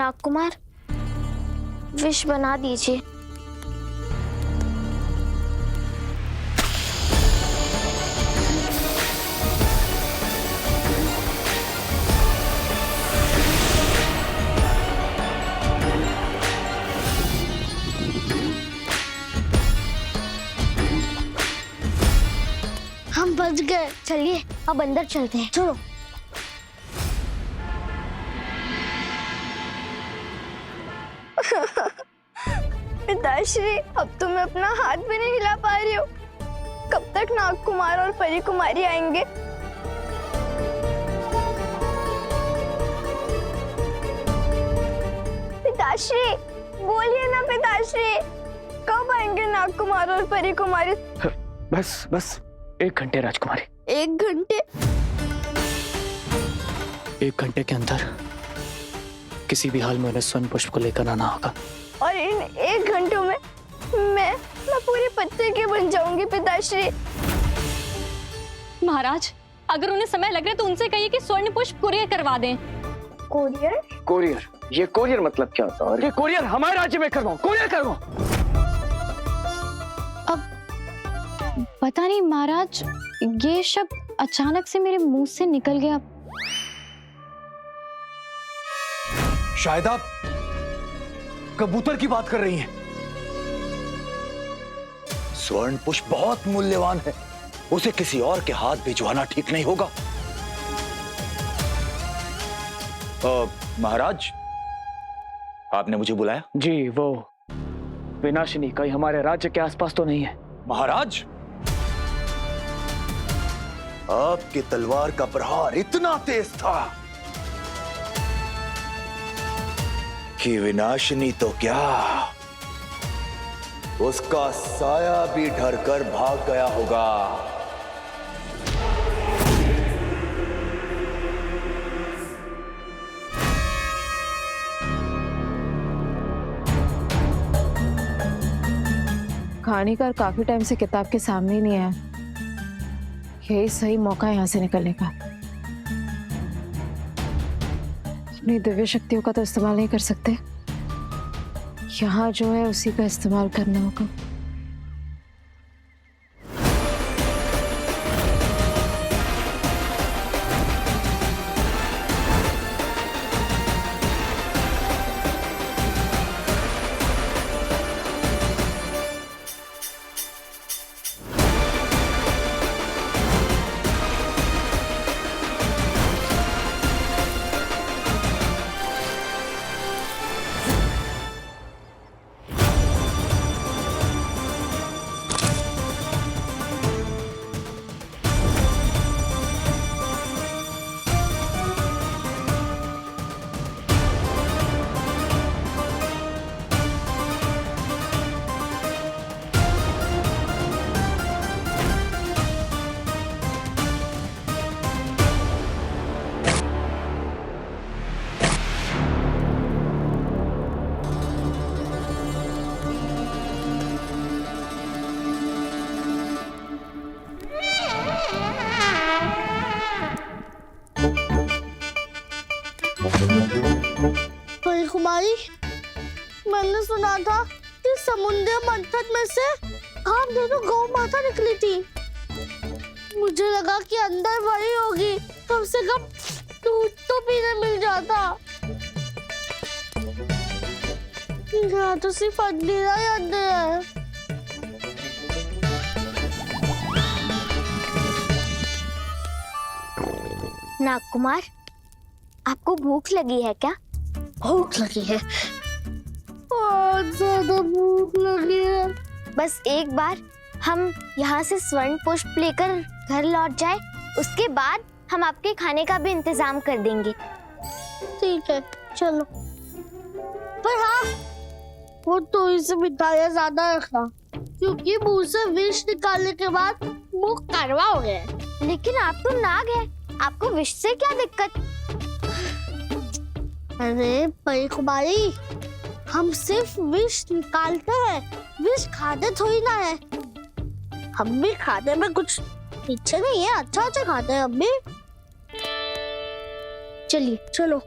Nagkumar, wish बना दीजिए। हम बच गए। चलिए अब अंदर चलते हैं, चलो। पिताश्री, अब तो मैं अपना हाथ भी नहीं हिला पा रही हूँ। कब तक नागकुमार और परी कुमारी आएंगे? पिताश्री, बोलिए ना पिताश्री, कब आएंगे नागकुमार और परी कुमारी? बस बस 1 घंटे राजकुमारी। 1 घंटे? 1 घंटे के अंदर किसी भी हाल में उन्हें स्वर्ण पुष्प को लेकर आना होगा। और इन 1 घंटों में मैं पूरे पत्ते की बन जाऊंगी पिताश्री। महाराज, अगर उन्हें समय लग रहा है तो उनसे कहिए कि स्वर्ण पुष्प कुरियर करवा दें। कोरियर? कोरियर? ये कोरियर मतलब क्या होता है? ये कोरियर हमारे राज्य में करवाओ, कोरियर करवाओ। अब पता नहीं महाराज, ये शब्द अचानक से मेरे मुंह से निकल गया। शायद आप कबूतर की बात कर रही हैं। स्वर्ण पुष्प बहुत मूल्यवान है, उसे किसी और के हाथ भिजवाना ठीक नहीं होगा। महाराज, आपने मुझे बुलाया? जी, वो विनाशिनी कहीं हमारे राज्य के आसपास तो नहीं है? महाराज, आपकी तलवार का प्रहार इतना तेज था कि विनाशिनी तो क्या, उसका साया भी डरकर भाग गया होगा। कहानीकार काफी टाइम से किताब के सामने नहीं आया। यही सही मौका है यहाँ से निकलने का। अपनी दिव्य शक्तियों का तो इस्तेमाल नहीं कर सकते, यहाँ जो है उसी का इस्तेमाल करना होगा। परी कुमारी, मैंने सुना था कि समुद्र मंथन में से आप दोनों गौ माता निकली थी। मुझे लगा कि अंदर वही होगी, कम से कम दूध तो पीने मिल जाता। यहाँ तो सिर्फ अंधेरा ही अंधेरा है। नागकुमार, आपको भूख लगी है क्या? भूख लगी है, बहुत ज्यादा भूख लगी है। बस एक बार हम यहाँ से स्वर्ण पुष्प लेकर घर लौट जाए, उसके बाद हम आपके खाने का भी इंतजाम कर देंगे। ठीक है, चलो। पर हाँ, वो तो इसे मिठाइयाँ ज्यादा रखना, क्योंकि मुंह से विष निकालने के बाद मुंह कड़वा हो गया है। लेकिन आप तो नाग हैं, आपको विष से क्या दिक्कत? अरे परी कुमारी, हम सिर्फ विष निकालते हैं, विष खाते थोड़ी ना है। हम भी खाने में कुछ पीछे नहीं है, अच्छा अच्छा खाते हैं हम भी। चलिए चलो।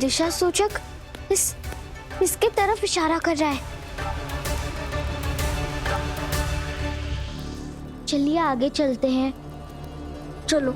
दिशा सूचक इसके तरफ इशारा कर रहा है। चलिए आगे चलते हैं, चलो।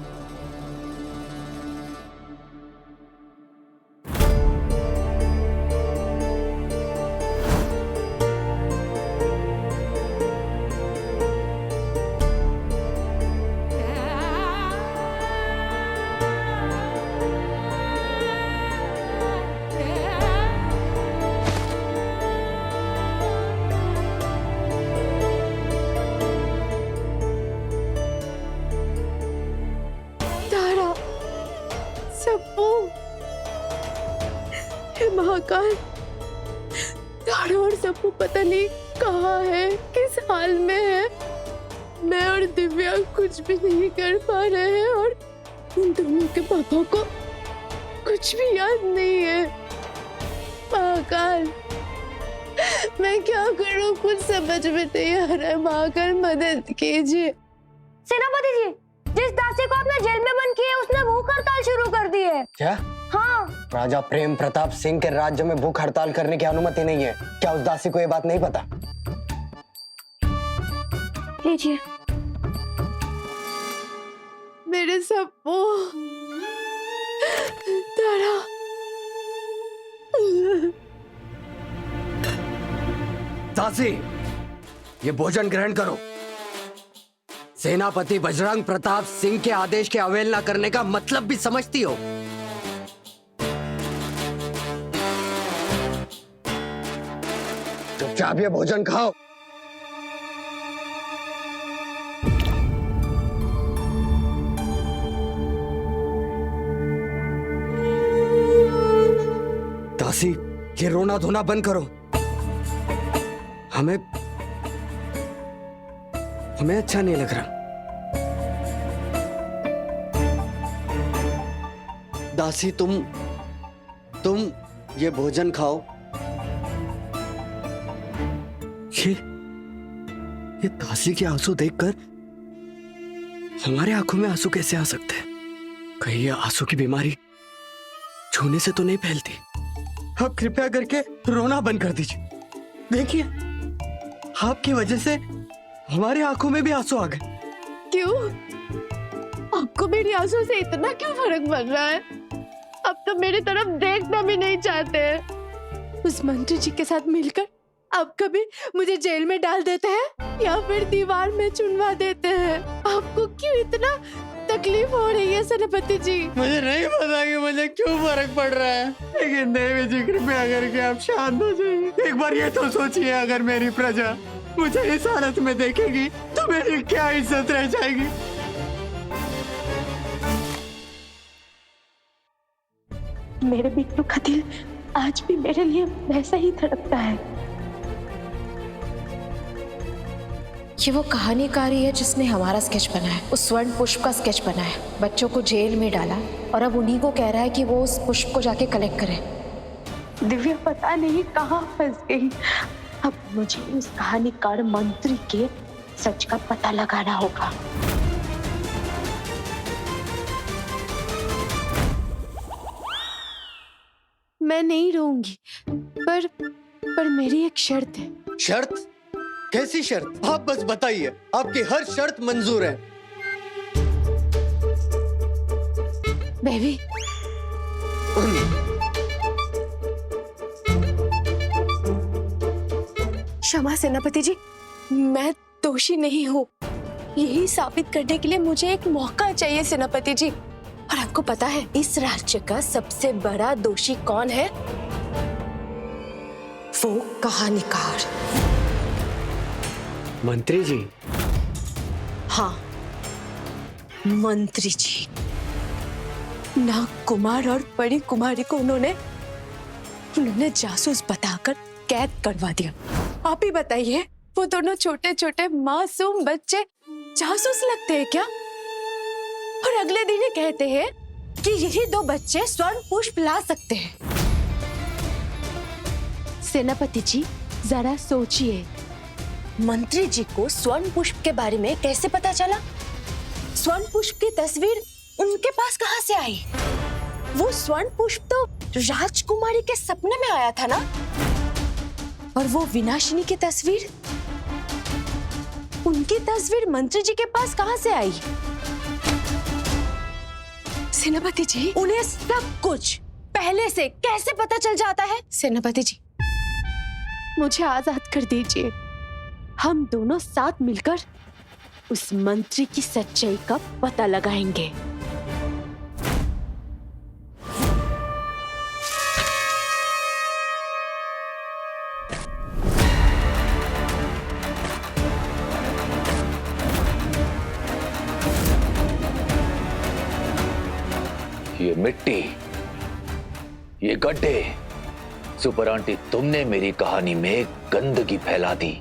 महाकाल, तारा और सबको पता नहीं कहाँ है, किस हाल में है। मैं और दिव्या कुछ भी नहीं कर पा रहे हैं और उन दोनों के पापा को कुछ भी याद नहीं है। महाकाल, मैं क्या करूं, कुछ समझ में नहीं आ रहा है। महाकाल, मदद कीजिए। सेनापति जी, जिस दासी को आपने जेल में बंद किया उसने भूख हड़ताल शुरू कर दी है। क्या? हाँ। राजा प्रेम प्रताप सिंह के राज्य में भूख हड़ताल करने की अनुमति नहीं है। क्या उस दासी को ये बात नहीं पता? लीजिए। मेरे सबको तारा, दासी, ये भोजन ग्रहण करो। सेनापति बजरंग प्रताप सिंह के आदेश की अवहेलना करने का मतलब भी समझती हो? चुपचाप ये भोजन खाओ। दासी, ये रोना धोना बंद करो। हमें अच्छा नहीं लग रहा। दासी, तुम ये भोजन खाओ। ये दासी के आंसू देखकर हमारे आंखों में आंसू कैसे आ सकते हैं? कहीं ये आंसू की बीमारी छूने से तो नहीं फैलती? आप कृपया करके रोना बंद कर दीजिए। देखिए, आपकी वजह से हमारे आंखों में भी आंसू आ गए। क्यों? आपको मेरी आंसू से इतना क्यों फर्क पड़ रहा है? अब तो मेरी तरफ देखना भी नहीं चाहते। उस मंत्री जी के साथ मिलकर आप कभी मुझे जेल में डाल देते हैं या फिर दीवार में चुनवा देते हैं। आपको क्यों इतना तकलीफ हो रही है सेनापति जी? मुझे नहीं पता कि मुझे क्यों फर्क पड़ रहा है, लेकिन देवी जी कृपया करके आप शांत हो जाइए। एक बार ये तो सोचिए, अगर मेरी प्रजा मुझे इस हालत में देखेगी तो मेरी क्या इज्जत रह जाएगी। मेरे बिट्टू का दिल आज भी मेरे लिए वैसा ही धड़कता है। ये वो कहानीकारी है जिसने हमारा स्केच बनाया, उस स्वर्ण पुष्प का स्केच बनाया, बच्चों को जेल में डाला और अब उन्हीं को कह रहा है कि वो उस पुष्प को जाके कलेक्ट करें। दिव्या पता नहीं कहाँ फंस गई। अब मुझे उस कहानीकार मंत्री के सच का पता लगाना होगा। मैं नहीं रोऊंगी, पर मेरी एक शर्त है। शर्त? कैसी शर्त? आप बस बताइए, आपकी हर शर्त मंजूर है। बेबी, क्षमा सेनापति जी, मैं दोषी नहीं हूँ। यही साबित करने के लिए मुझे एक मौका चाहिए सेनापति जी। और आपको पता है इस राज्य का सबसे बड़ा दोषी कौन है? वो कहानीकार। मंत्री जी? हाँ, मंत्री जी। नाग कुमार और परी कुमारी को उन्होंने जासूस बताकर कैद करवा दिया। आप ही बताइए, वो दोनों छोटे छोटे मासूम बच्चे जासूस लगते हैं क्या? और अगले दिन ही कहते हैं कि यही दो बच्चे स्वर्ण पुष्प ला सकते हैं। सेनापति जी, जरा सोचिए, मंत्री जी को स्वर्ण पुष्प के बारे में कैसे पता चला? स्वर्ण पुष्प की तस्वीर उनके पास कहाँ से आई? वो स्वर्ण पुष्प तो राजकुमारी के सपने में आया था ना? और वो विनाशिनी की तस्वीर, उनकी तस्वीर मंत्री जी के पास कहां से आई? सेनापति जी, उन्हें सब कुछ पहले से कैसे पता चल जाता है? सेनापति जी, मुझे आजाद कर दीजिए। हम दोनों साथ मिलकर उस मंत्री की सच्चाई का पता लगाएंगे। ये मिट्टी, ये गड्ढे, सुपर आंटी, तुमने मेरी कहानी में गंदगी फैला दी।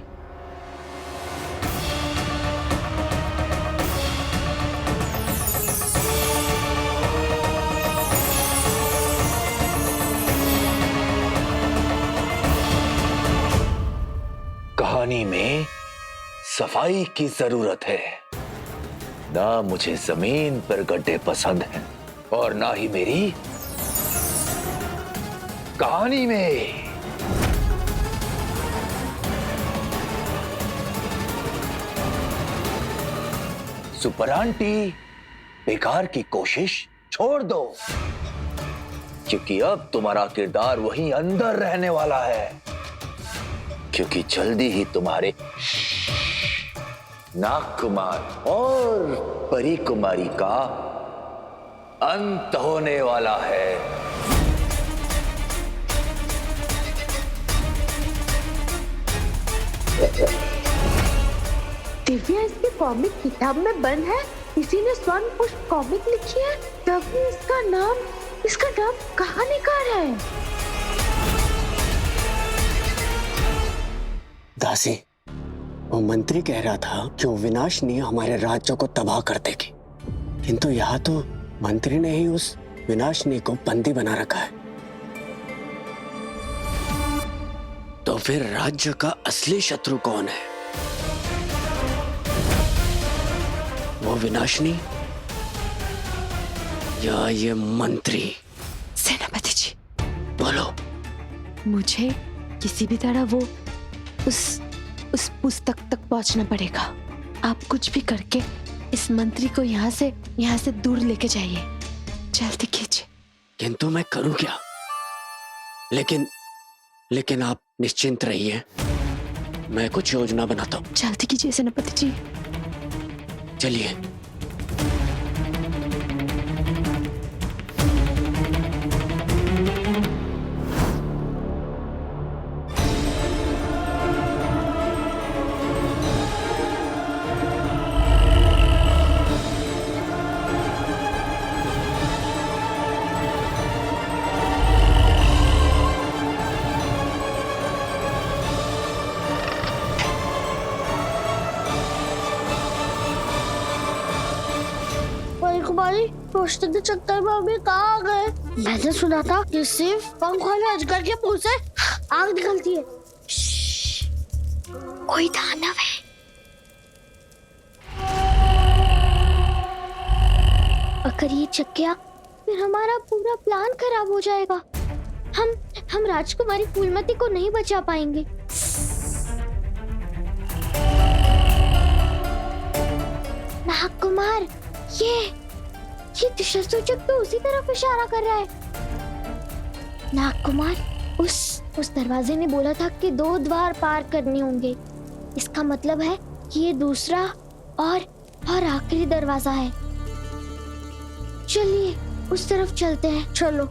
कहानी में सफाई की जरूरत है। ना मुझे जमीन पर गड्ढे पसंद हैं और ना ही मेरी कहानी में। सुपर आंटी, बेकार की कोशिश छोड़ दो, क्योंकि अब तुम्हारा किरदार वहीं अंदर रहने वाला है। क्योंकि जल्दी ही तुम्हारे नागकुमार और परी कुमारी का अंत होने वाला है। दिव्या, इसकी कॉमिक किताब में बंद है। किसी ने स्वर्ण पुष्प कॉमिक लिखी है, तभी इसका नाम कहानीकार है। दासी, वो मंत्री कह रहा था कि वो विनाशिनी हमारे राज्य को तबाह कर देगी, किंतु यहाँ तो मंत्री ने ही उस विनाशिनी को बंदी बना रखा है। तो फिर राज्य का असली शत्रु कौन है? वो विनाशिनी या ये मंत्री? सेनापति जी, बोलो। मुझे किसी भी तरह वो उस पुस्तक तक पहुंचना पड़ेगा। आप कुछ भी करके इस मंत्री को यहाँ से दूर लेके जाइए। जल्दी कीजिए। किंतु मैं करूं क्या? लेकिन आप निश्चिंत रहिए, मैं कुछ योजना बनाता हूं। जल्दी कीजिए सेनापति जी। चलिए। कुमारी, रोशनी के चक्कर में अभी कहाँ आ गए? मैंने सुना था कि सिर्फ पंख वाले अजगर के मुंह से आग निकलती है। कोई दानव है। अगर ये चक्किया, फिर हमारा पूरा प्लान खराब हो जाएगा। हम राजकुमारी फूलमती को नहीं बचा पाएंगे। नागकुमार, ये दिशा सूचक तो उसी तरफ इशारा कर रहा है। नागकुमार, उस दरवाजे ने बोला था कि 2 द्वार पार करने होंगे। इसका मतलब है कि ये दूसरा और आखिरी दरवाजा है। चलिए उस तरफ चलते हैं। चलो।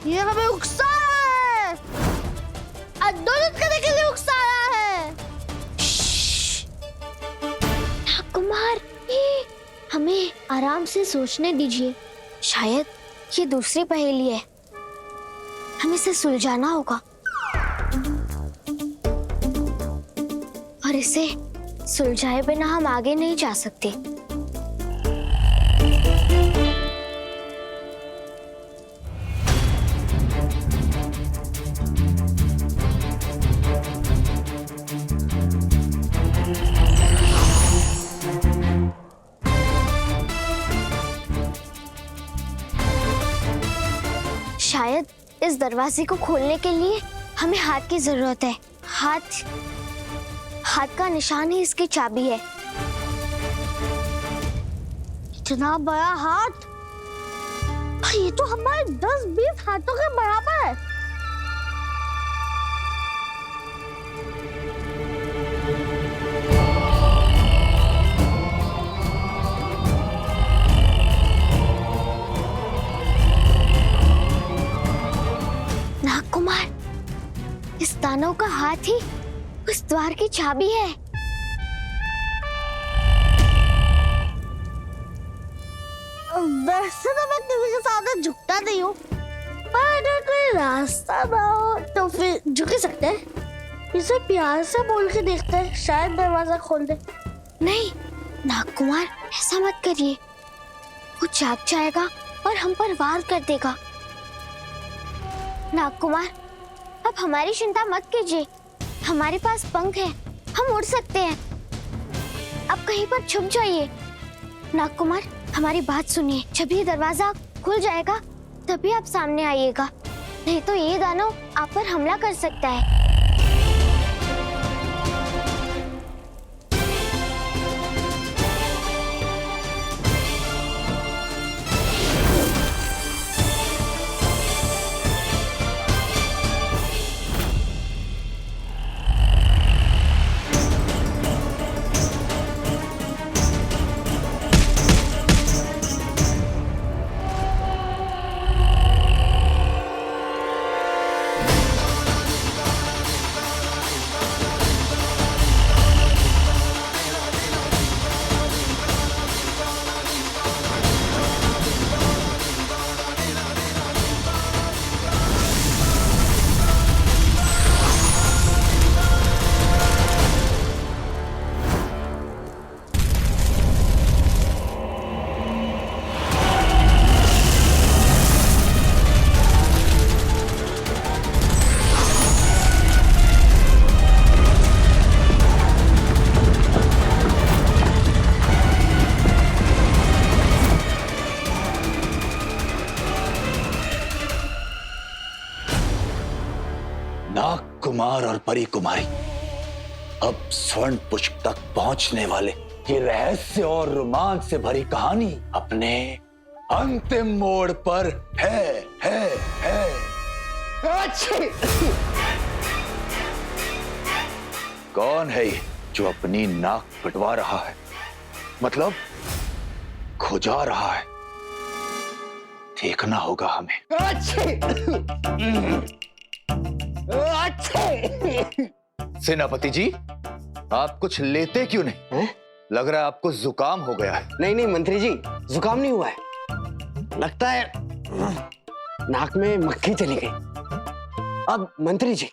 ये हमें उकसा रहा है, आंदोलन करने के लिए उकसा रहा है। कुमार, हमें आराम से सोचने दीजिए। शायद ये दूसरी पहेली है, हमें इसे सुलझाना होगा और इसे सुलझाए बिना हम आगे नहीं जा सकते। शायद इस दरवाजे को खोलने के लिए हमें हाथ की जरूरत है। हाथ का निशान ही इसकी चाबी है। इतना बड़ा हाथ, ये तो हमारे 10-20 हाथों के बराबर है। नागकुमार, इस दानव का हाथ ही उस द्वार की चाबी है। वैसे तो मैं किसी के सामने झुकता नहीं हूँ, पर अगर कोई रास्ता ना हो तो फिर झुक ही सकते हैं। इसे प्यार से बोल के देखते हैं, शायद दरवाजा खोल दे। नहीं नागकुमार, ऐसा मत करिए, वो जाग जाएगा और हम पर वार कर देगा। नागकुमार, अब हमारी चिंता मत कीजिए, हमारे पास पंख है, हम उड़ सकते हैं। अब कहीं पर छुप जाइए। नागकुमार, हमारी बात सुनिए, जब ये दरवाजा खुल जाएगा तभी आप सामने आइएगा, नहीं तो ये दानव आप पर हमला कर सकता है। कुमार और परी कुमारी अब स्वर्ण पुष्प तक पहुंचने वाले ये रहस्य और रोमांच से भरी कहानी अपने अंतिम मोड़ पर है। अच्छी। कौन है ये जो अपनी नाक पिटवा रहा है, मतलब खुजा रहा है? देखना होगा हमें। सेनापति जी, आप कुछ लेते क्यों नहीं है? लग रहा है आपको जुकाम हो गया है। नहीं मंत्री जी, जुकाम नहीं हुआ है, लगता है नाक में मक्खी चली गई। अब मंत्री जी,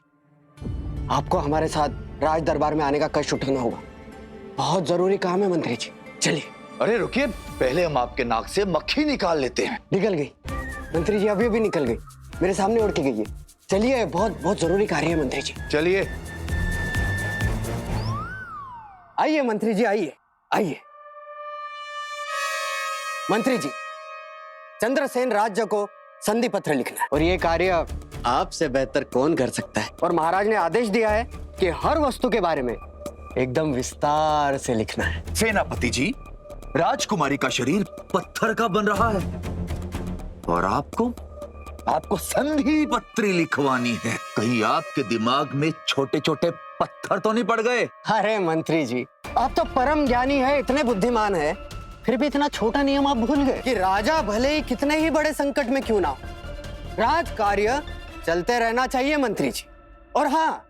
आपको हमारे साथ राज दरबार में आने का कष्ट उठाना होगा, बहुत जरूरी काम है मंत्री जी, चलिए। अरे रुकिए, पहले हम आपके नाक से मक्खी निकाल लेते हैं। निकल गई मंत्री जी, अभी अभी निकल गई, मेरे सामने उड़ के गई है। चलिए, बहुत बहुत जरूरी कार्य है मंत्री जी। चलिए आइए मंत्री जी, आइए। मंत्री जी, चंद्रसेन राज्य को संधि पत्र लिखना है और ये कार्य आपसे बेहतर कौन कर सकता है। और महाराज ने आदेश दिया है कि हर वस्तु के बारे में एकदम विस्तार से लिखना है। सेनापति जी, राजकुमारी का शरीर पत्थर का बन रहा है और आपको संधि पत्री लिखवानी है। कहीं आपके दिमाग में छोटे छोटे पत्थर तो नहीं पड़ गए? अरे मंत्री जी, आप तो परम ज्ञानी है, इतने बुद्धिमान है, फिर भी इतना छोटा नियम आप भूल गए कि राजा भले ही कितने ही बड़े संकट में क्यों ना हो, राज कार्य चलते रहना चाहिए मंत्री जी। और हाँ,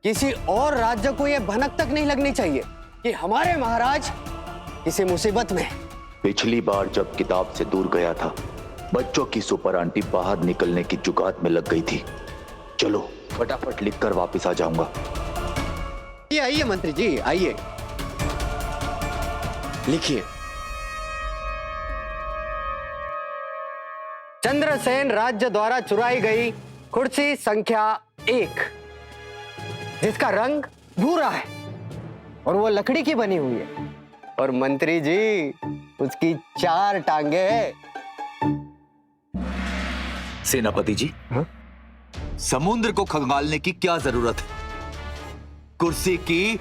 किसी और राज्य को यह भनक तक नहीं लगनी चाहिए कि हमारे महाराज किसी मुसीबत में है। पिछली बार जब किताब से दूर गया था, बच्चों की सुपर आंटी बाहर निकलने की जुगात में लग गई थी। चलो फटाफट लिखकर वापस आ जाऊंगा। ये आइए मंत्री जी, आइए, लिखिए। चंद्रसेन राज्य द्वारा चुराई गई कुर्सी संख्या 1, जिसका रंग भूरा है और वो लकड़ी की बनी हुई है। और मंत्री जी, उसकी 4 टांगे हैं। सेनापति जी, समुद्र को खंगालने की क्या जरूरत है? कुर्सी की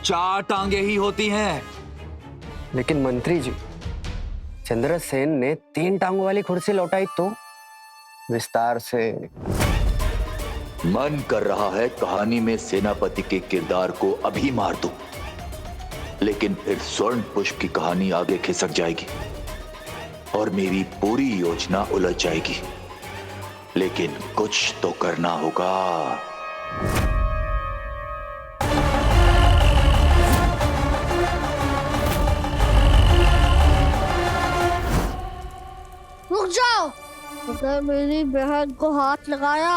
4 टांगे ही होती हैं। लेकिन मंत्री जी, चंद्रसेन ने 3 टांगों वाली कुर्सी लौटाई तो विस्तार से। मन कर रहा है कहानी में सेनापति के किरदार को अभी मार दूं, लेकिन फिर स्वर्ण पुष्प की कहानी आगे खिसक जाएगी और मेरी पूरी योजना उलझ जाएगी। लेकिन कुछ तो करना होगा। रुक जाओ। अगर मेरी बहन को हाथ लगाया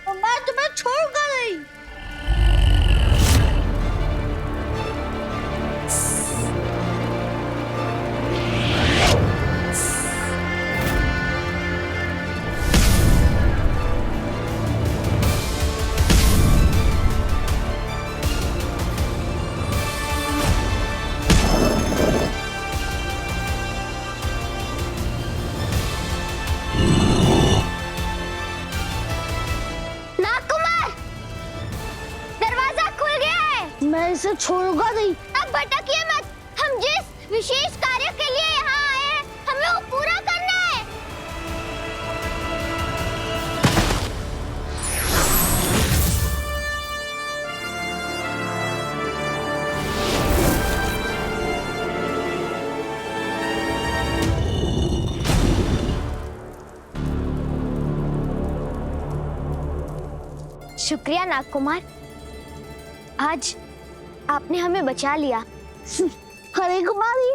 तो मैं तुम्हें छोड़ूंगा नहीं। मैं इसे छोड़ूंगा नहीं। अब भटकिए मत। हम जिस विशेष कार्य के लिए यहाँ आए हैं, हमें वो पूरा करना है। शुक्रिया नागकुमार, आज आपने हमें बचा लिया। हरे कुमारी,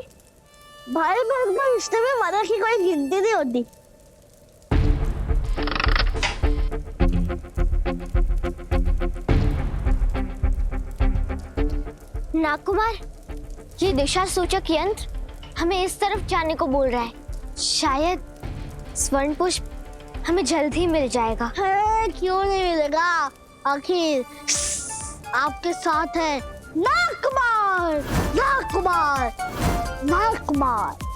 भाई बहन के रिश्ते में मदद की कोई गिनती नहीं होती। नागकुमार, ये दिशा सूचक यंत्र हमें इस तरफ जाने को बोल रहा है। शायद स्वर्ण पुष्प हमें जल्द ही मिल जाएगा। क्यों नहीं मिलेगा? आखिर आपके साथ है नागकुमार, नागकुमार, नागकुमार।